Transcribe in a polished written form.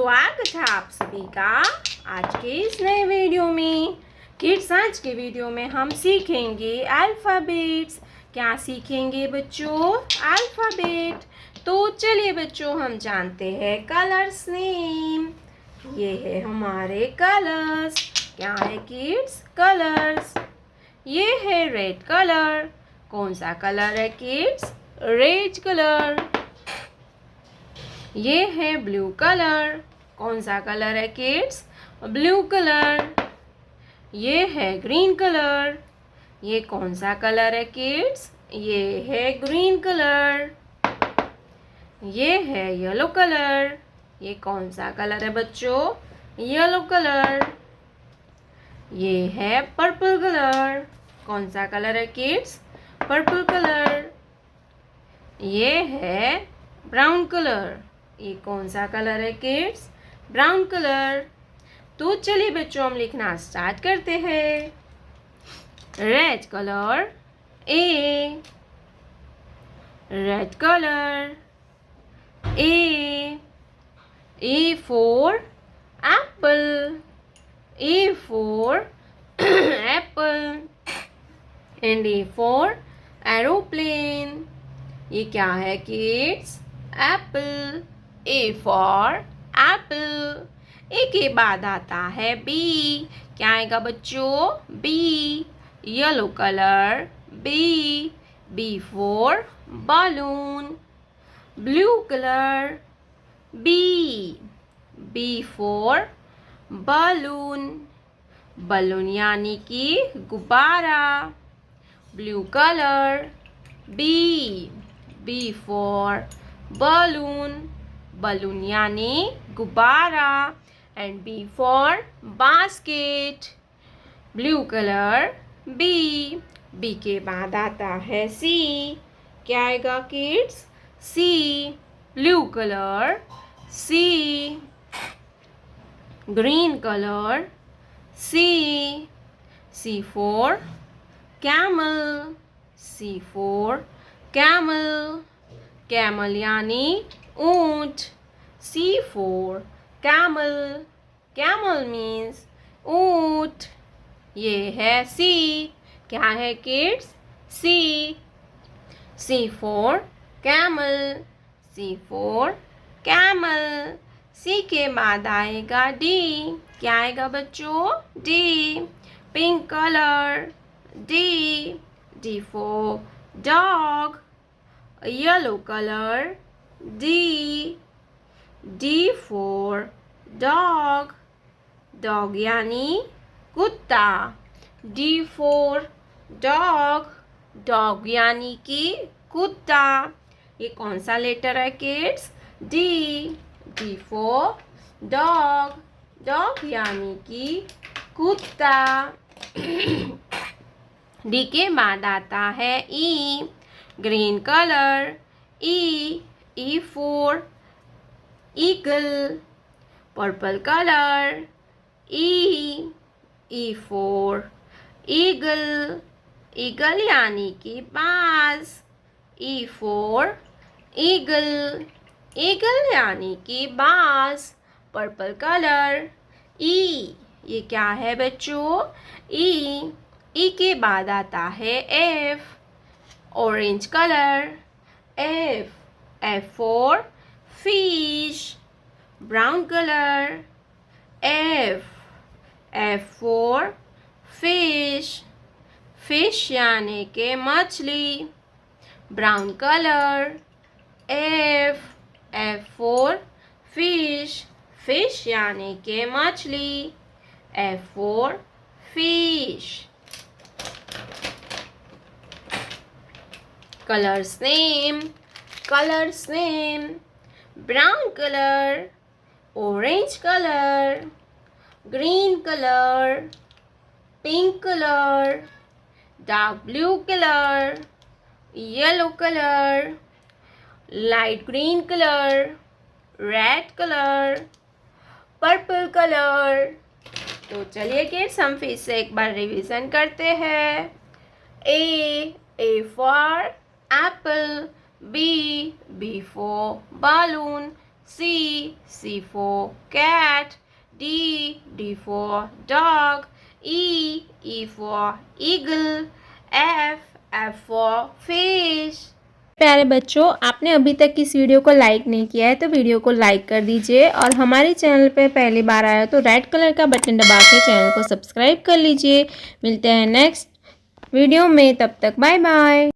स्वागत है आप सभी का आज के इस नए वीडियो में। किड्स, आज के वीडियो में हम सीखेंगे अल्फ़ाबेट्स। क्या सीखेंगे बच्चों? अल्फ़ाबेट। तो चलिए बच्चों, हम जानते हैं कलर्स नेम। ये है हमारे कलर्स। क्या है किड्स? कलर्स। ये है रेड कलर। कौन सा कलर है किड्स? Red colour. ये है ब्लू कलर। कौन सा कलर है किड्स? Blue colour. ये है ग्रीन कलर। ये कौन सा कलर है किड्स? ये है ग्रीन कलर। ये है येलो कलर। ये कौन सा कलर है बच्चों? Yellow colour. ये है पर्पल कलर। कौन सा कलर है किड्स? Purple colour. ये है ब्राउन कलर। ये कौन सा कलर है किड्स? Brown colour. तो चलिए बच्चों, हम लिखना स्टार्ट करते हैं। Red colour A, red colour A for apple, A for apple and A for aeroplane. ये क्या है kids? Apple. A for apple. A के बाद आता है बी। क्या आएगा बच्चों? B. Yellow colour B. B for balloon. Blue colour B. B for balloon. Balloon यानी कि गुब्बारा। Blue colour B. B for balloon, balloon यानी गुब्बारा and B for basket। Blue colour B, B के बाद आता है C। क्या आएगा kids? C। Blue colour C। Green colour C। C for camel, C for camel। Camel यानी ऊंट। C for camel, camel means ऊंट। ये है C। क्या है kids? C। C for camel, C for camel। C के बाद आएगा D। क्या आएगा बच्चों? D। Pink colour D। D for dog। Yellow color D। D for dog, dog यानी कुत्ता। D for dog, dog यानी कि कुत्ता। ये कौन सा लेटर है kids? D। D for dog, dog यानी कि कुत्ता। D के बाद आता है E। Green colour E। E for eagle। Purple colour E। E for eagle, eagle यानी कि बाज। E for eagle, eagle यानी कि बाज। Purple colour E। ये क्या है बच्चों? E। E के बाद आता है F। orange color F। F for fish। brown color F। F for fish, fish यानी के मछली। brown color F। F for fish, fish यानी के मछली। F for fish। colors name, colors name। brown color, orange color, green color, pink color, dark blue color, yellow color, light green color, red color, purple color। तो चलिए kids, हम फिर से एक बार revision करते हैं। A for apple। B for balloon। C for cat. D for dog. E for eagle. F for fish. प्यारे बच्चों, आपने अभी तक इस वीडियो को लाइक नहीं किया है तो वीडियो को लाइक कर दीजिए और हमारे चैनल पे पहली बार आया तो रेड कलर का बटन दबा के चैनल को सब्सक्राइब कर लीजिए। मिलते हैं नेक्स्ट वीडियो में, तब तक बाय बाय।